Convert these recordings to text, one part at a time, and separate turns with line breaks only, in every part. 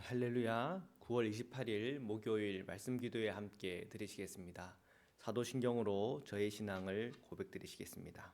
할렐루야. 9월 28일 목요일 말씀 기도에 함께 드리시겠습니다. 사도신경으로 저의 신앙을 고백드리시겠습니다.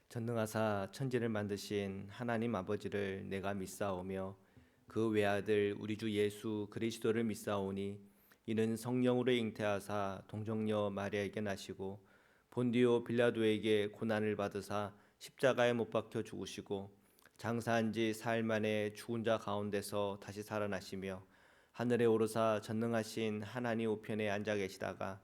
전능하사 천지를 만드신 하나님 아버지를 내가 믿사오며 그 외아들 우리 주 예수 그리스도를 믿사오니 이는 성령으로 잉태하사 동정녀 마리아에게 나시고 본디오 빌라도에게 고난을 받으사 십자가에 못 박혀 죽으시고 장사한 지 사흘 만에 죽은 자 가운데서 다시 살아나시며 하늘에 오르사 전능하신 하나님 우편에 앉아 계시다가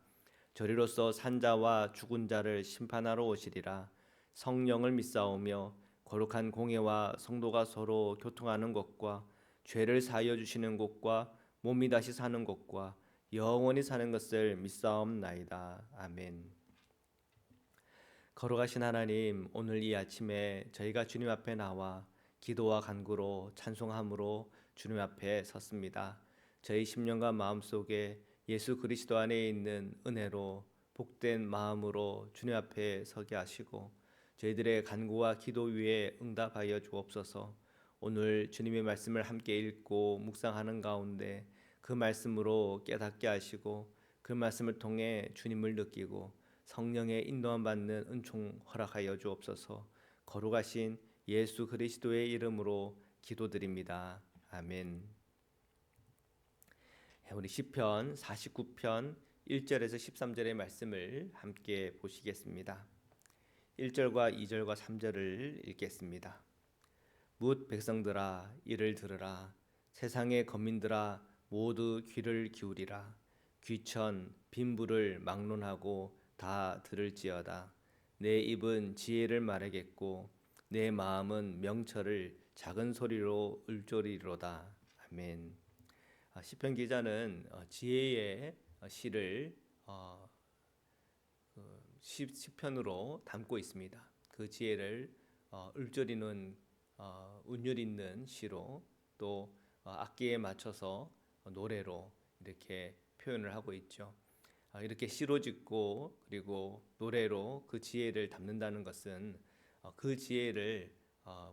저리로서 산자와 죽은 자를 심판하러 오시리라. 성령을 믿사오며 거룩한 공회와 성도가 서로 교통하는 것과 죄를 사하여 주시는 것과 몸이 다시 사는 것과 영원히 사는 것을 믿사옵나이다. 아멘. 거룩하신 하나님, 오늘 이 아침에 저희가 주님 앞에 나와 기도와 간구로 찬송함으로 주님 앞에 섰습니다. 저희 심령과 마음속에 예수 그리스도 안에 있는 은혜로 복된 마음으로 주님 앞에 서게 하시고 저희들의 간구와 기도 위에 응답하여 주옵소서. 오늘 주님의 말씀을 함께 읽고 묵상하는 가운데 그 말씀으로 깨닫게 하시고 그 말씀을 통해 주님을 느끼고 성령의 인도함 받는 은총 허락하여 주옵소서. 거룩하신 예수 그리스도의 이름으로 기도드립니다. 아멘. 우리 시편 49편 1절에서 13절의 말씀을 함께 보시겠습니다. 1절과 2절과 3절을 읽겠습니다. 뭇 백성들아 이를 들으라. 세상의 거민들아 모두 귀를 기울이라. 귀천 빈부를 막론하고 다 들을지어다. 내 입은 지혜를 말하겠고 내 마음은 명철을 작은 소리로 읊조리로다. 아멘. 시편 기자는 지혜의 시를 시편으로 담고 있습니다. 그 지혜를 읊조리는 운율 있는 시로 또 악기에 맞춰서 노래로 이렇게 표현을 하고 있죠. 이렇게 시로 짓고 그리고 노래로 그 지혜를 담는다는 것은 그 지혜를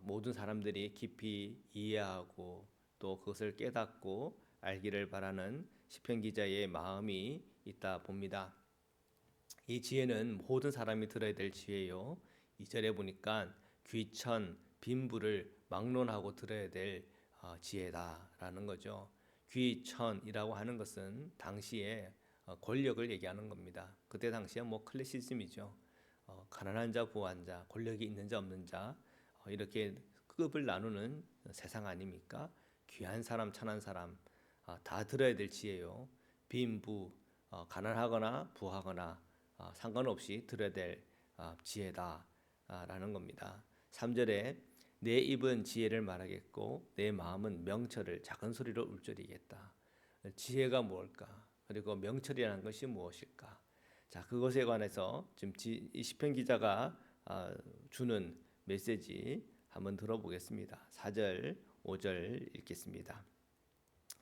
모든 사람들이 깊이 이해하고 또 그것을 깨닫고 알기를 바라는 시편 기자의 마음이 있다 봅니다. 이 지혜는 모든 사람이 들어야 될 지혜요. 2절에 보니까 귀천 빈부를 막론하고 들어야 될 지혜다라는 거죠. 귀천이라고 하는 것은 당시에 권력을 얘기하는 겁니다. 그때 당시에 뭐 클래시즘이죠. 가난한 자, 부한 자, 권력이 있는 자, 없는 자 이렇게 급을 나누는 세상 아닙니까? 귀한 사람, 천한 사람 다 들어야 될 지혜요. 빈부, 가난하거나 부하거나 상관없이 들어야 될 지혜다라는 겁니다. 3절에 내 입은 지혜를 말하겠고 내 마음은 명철을 작은 소리로 읊조리겠다. 지혜가 무엇일까? 그리고 명철이라는 것이 무엇일까? 자, 그것에 관해서 지금 이 시편 기자가 주는 메시지 한번 들어보겠습니다. 4절, 5절 읽겠습니다.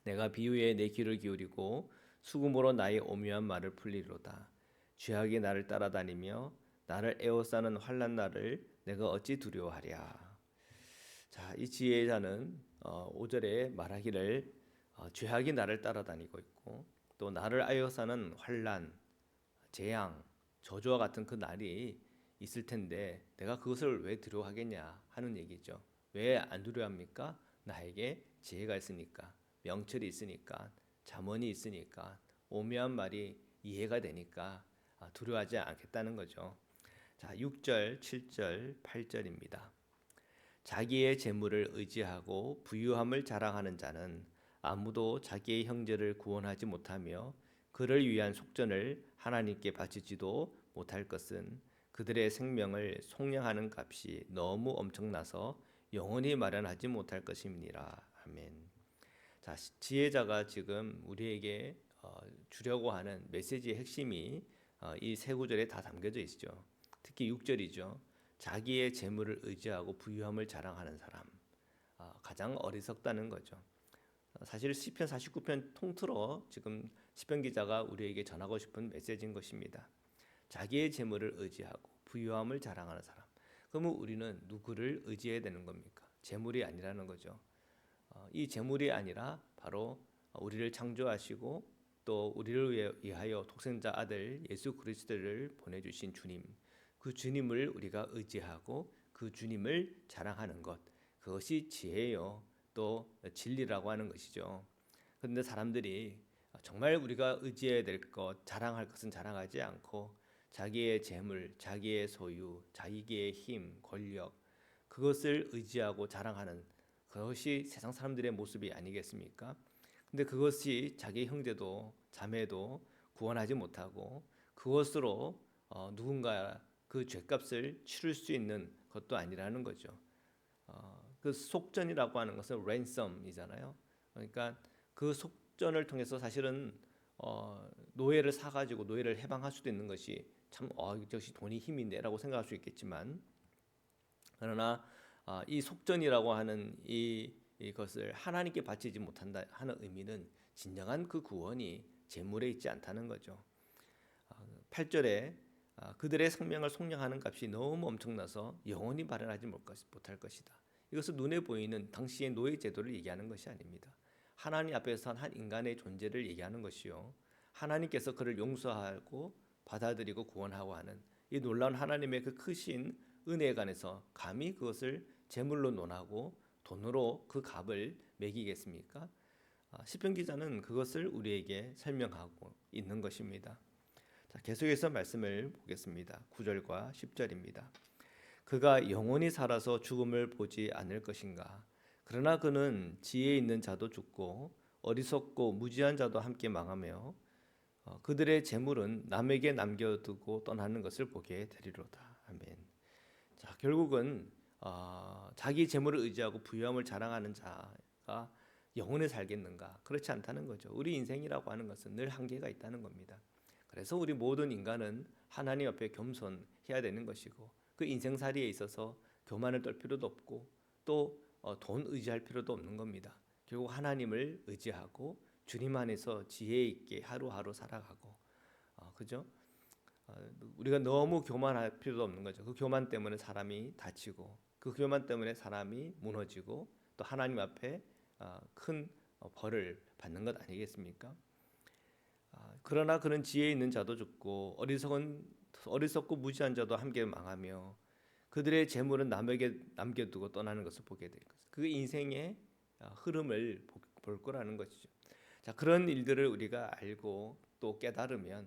내가 비유에 내 귀를 기울이고 수금으로 나의 오묘한 말을 풀리로다. 죄악이 나를 따라다니며 나를 에워싸는 환난 날을 내가 어찌 두려워하랴. 자, 이 지혜자는 5절에 말하기를 죄악이 나를 따라다니고 있고 또 나를 에워싸는 환난, 재앙, 저주와 같은 그 날이 있을 텐데 내가 그것을 왜 두려워하겠냐 하는 얘기죠. 왜 안 두려워합니까? 나에게 지혜가 있으니까, 명철이 있으니까, 잠언이 있으니까, 오묘한 말이 이해가 되니까 두려워하지 않겠다는 거죠. 자, 6절, 7절, 8절입니다. 자기의 재물을 의지하고 부유함을 자랑하는 자는 아무도 자기의 형제를 구원하지 못하며 그를 위한 속전을 하나님께 바치지도 못할 것은 그들의 생명을 속량하는 값이 너무 엄청나서 영원히 마련하지 못할 것임이니라. 아멘. 자, 지혜자가 지금 우리에게 주려고 하는 메시지의 핵심이 이 세 구절에 다 담겨져 있죠. 특히 6절이죠. 자기의 재물을 의지하고 부유함을 자랑하는 사람 가장 어리석다는 거죠. 사실 시편 49편 통틀어 지금 시편 기자가 우리에게 전하고 싶은 메시지인 것입니다. 자기의 재물을 의지하고 부유함을 자랑하는 사람. 그러면 우리는 누구를 의지해야 되는 겁니까? 재물이 아니라는 거죠. 이 재물이 아니라 바로 우리를 창조하시고 또 우리를 위하여 독생자 아들 예수 그리스도를 보내주신 주님, 그 주님을 우리가 의지하고 그 주님을 자랑하는 것, 그것이 지혜요 또 진리라고 하는 것이죠. 그런데 사람들이 정말 우리가 의지해야 될 것, 자랑할 것은 자랑하지 않고 자기의 재물, 자기의 소유, 자기의 힘, 권력, 그것을 의지하고 자랑하는 그것이 세상 사람들의 모습이 아니겠습니까? 근데 그것이 자기 형제도 자매도 구원하지 못하고 그것으로 누군가 그 죄값을 치를 수 있는 것도 아니라는 거죠. 그 속전이라고 하는 것은 랜섬이잖아요. 그러니까 그 속전을 통해서 사실은 노예를 사가지고 노예를 해방할 수도 있는 것이 참 역시 돈이 힘인데라고 생각할 수 있겠지만 그러나 이 속전이라고 하는 이것을 하나님께 바치지 못한다 하는 의미는 진정한 그 구원이 재물에 있지 않다는 거죠. 8절에 그들의 생명을 속량하는 값이 너무 엄청나서 영원히 발현하지 못할 것이다. 이것은 눈에 보이는 당시의 노예 제도를 얘기하는 것이 아닙니다. 하나님 앞에서 한 인간의 존재를 얘기하는 것이요. 하나님께서 그를 용서하고 받아들이고 구원하고 하는 이 놀라운 하나님의 그 크신 은혜에 관해서 감히 그것을 재물로 논하고 돈으로 그 값을 매기겠습니까? 시편 기자는 그것을 우리에게 설명하고 있는 것입니다. 자, 계속해서 말씀을 보겠습니다. 9절과 10절입니다. 그가 영원히 살아서 죽음을 보지 않을 것인가? 그러나 그는 지혜 있는 자도 죽고 어리석고 무지한 자도 함께 망하며 그들의 재물은 남에게 남겨두고 떠나는 것을 보게 되리로다. 아멘. 자, 결국은 자기 재물을 의지하고 부유함을 자랑하는 자가 영원히 살겠는가? 그렇지 않다는 거죠. 우리 인생이라고 하는 것은 늘 한계가 있다는 겁니다. 그래서 우리 모든 인간은 하나님 앞에 겸손해야 되는 것이고 그 인생살이에 있어서 교만을 떨 필요도 없고 또 돈 의지할 필요도 없는 겁니다. 결국 하나님을 의지하고 주님 안에서 지혜 있게 하루하루 살아가고 그죠? 우리가 너무 교만할 필요도 없는 거죠. 그 교만 때문에 사람이 다치고 그 교만 때문에 사람이 무너지고 또 하나님 앞에 큰 벌을 받는 것 아니겠습니까? 그러나 그는 지혜 있는 자도 죽고 어리석고 무지한 자도 함께 망하며 그들의 재물은 남에게 남겨두고 떠나는 것을 보게 될 것이죠. 그 인생의 흐름을 볼 거라는 것이죠. 자, 그런 일들을 우리가 알고 또 깨달으면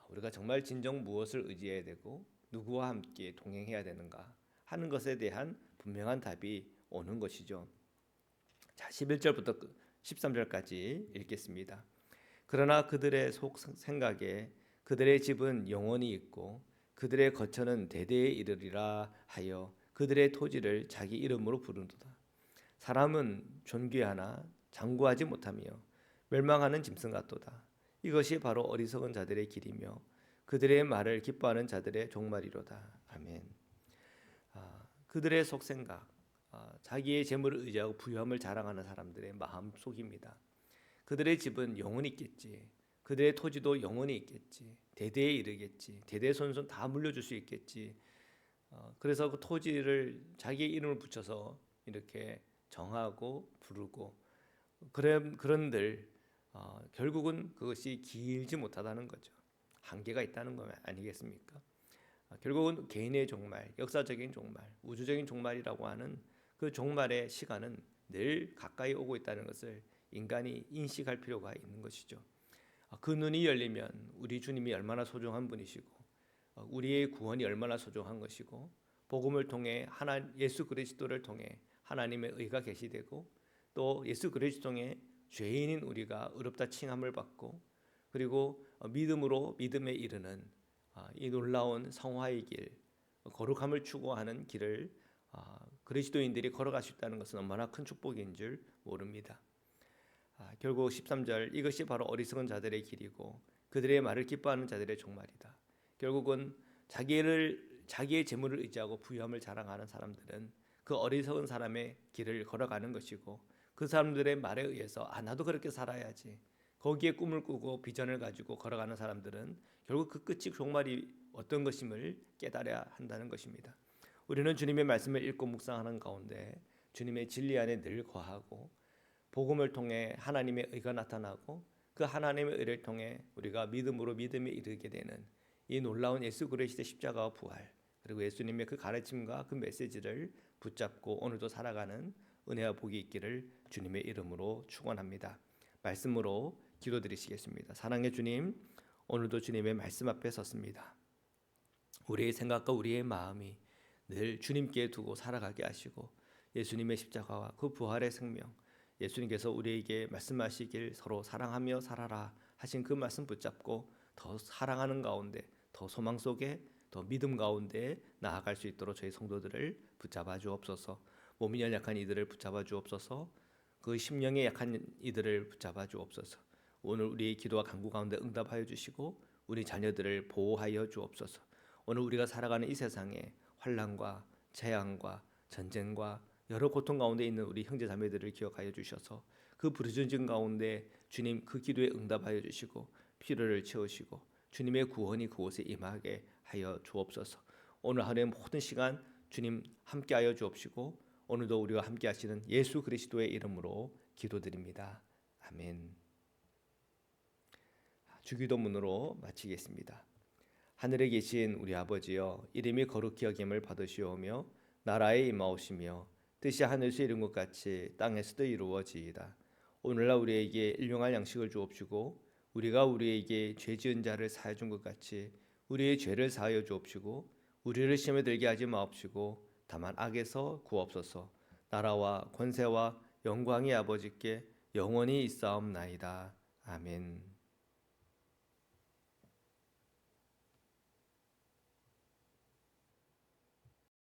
우리가 정말 진정 무엇을 의지해야 되고 누구와 함께 동행해야 되는가 하는 것에 대한 분명한 답이 오는 것이죠. 자, 11절부터 13절까지 읽겠습니다. 그러나 그들의 속 생각에 그들의 집은 영원히 있고 그들의 거처는 대대에 이르리라 하여 그들의 토지를 자기 이름으로 부르도다. 사람은 존귀하나 장구하지 못하며 멸망하는 짐승 같도다. 이것이 바로 어리석은 자들의 길이며 그들의 말을 기뻐하는 자들의 종말이로다. 아멘. 그들의 속생각, 자기의 재물을 의지하고 부유함을 자랑하는 사람들의 마음 속입니다. 그들의 집은 영원히 있겠지. 그들의 토지도 영원히 있겠지. 대대에 이르겠지. 대대손손 다 물려줄 수 있겠지. 그래서 그 토지를 자기의 이름을 붙여서 이렇게 정하고 부르고 그런들 결국은 그것이 길지 못하다는 거죠. 한계가 있다는 거 아니겠습니까? 결국은 개인의 종말, 역사적인 종말, 우주적인 종말이라고 하는 그 종말의 시간은 늘 가까이 오고 있다는 것을 인간이 인식할 필요가 있는 것이죠. 그 눈이 열리면 우리 주님이 얼마나 소중한 분이시고 우리의 구원이 얼마나 소중한 것이고 복음을 통해 예수 그리스도를 통해 하나님의 의가 계시되고 또 예수 그리스도 통해 죄인인 우리가 의롭다 칭함을 받고 그리고 믿음으로 믿음에 이르는 이 놀라운 성화의 길, 거룩함을 추구하는 길을 그리스도인들이 걸어갈 수 있다는 것은 얼마나 큰 축복인 줄 모릅니다. 결국 13절 이것이 바로 어리석은 자들의 길이고 그들의 말을 기뻐하는 자들의 종말이다. 결국은 자기의 재물을 의지하고 부유함을 자랑하는 사람들은 그 어리석은 사람의 길을 걸어가는 것이고 그 사람들의 말에 의해서 나도 그렇게 살아야지. 거기에 꿈을 꾸고 비전을 가지고 걸어가는 사람들은 결국 그 끝이 종말이 어떤 것임을 깨달아야 한다는 것입니다. 우리는 주님의 말씀을 읽고 묵상하는 가운데 주님의 진리 안에 늘 거하고 복음을 통해 하나님의 의가 나타나고 그 하나님의 의를 통해 우리가 믿음으로 믿음에 이르게 되는 이 놀라운 예수 그리스도의 십자가와 부활, 그리고 예수님의 그 가르침과 그 메시지를 붙잡고 오늘도 살아가는 은혜와 복이 있기를 주님의 이름으로 축원합니다. 말씀으로 기도드리시겠습니다. 사랑의 주님, 오늘도 주님의 말씀 앞에 섰습니다. 우리의 생각과 우리의 마음이 늘 주님께 두고 살아가게 하시고 예수님의 십자가와 그 부활의 생명, 예수님께서 우리에게 말씀하시길 서로 사랑하며 살아라 하신 그 말씀 붙잡고 더 사랑하는 가운데, 더 소망 속에, 더 믿음 가운데 나아갈 수 있도록 저희 성도들을 붙잡아 주옵소서. 몸이 연약한 이들을 붙잡아 주옵소서. 그 심령이 약한 이들을 붙잡아 주옵소서. 오늘 우리의 기도와 간구 가운데 응답하여 주시고 우리 자녀들을 보호하여 주옵소서. 오늘 우리가 살아가는 이 세상에 환난과 재앙과 전쟁과 여러 고통 가운데 있는 우리 형제 자매들을 기억하여 주셔서 그 부르짖음 가운데 주님 그 기도에 응답하여 주시고 필요를 채우시고 주님의 구원이 그곳에 임하게 하여 주옵소서. 오늘 하루의 모든 시간 주님 함께하여 주옵시고 오늘도 우리와 함께 하시는 예수 그리스도의 이름으로 기도드립니다. 아멘. 주기도문으로 마치겠습니다. 하늘에 계신 우리 아버지여, 이름이 거룩히 여김을 받으시오며 나라에 임하오시며 뜻이 하늘에서 이룬 것 같이 땅에서도 이루어지이다. 오늘날 우리에게 일용할 양식을 주옵시고 우리가 우리에게 죄 지은 자를 사하여 준 것 같이 우리의 죄를 사하여 주옵시고 우리를 시험에 들게 하지 마옵시고 다만 악에서 구하옵소서. 나라와 권세와 영광이 아버지께 영원히 있사옵나이다. 아멘.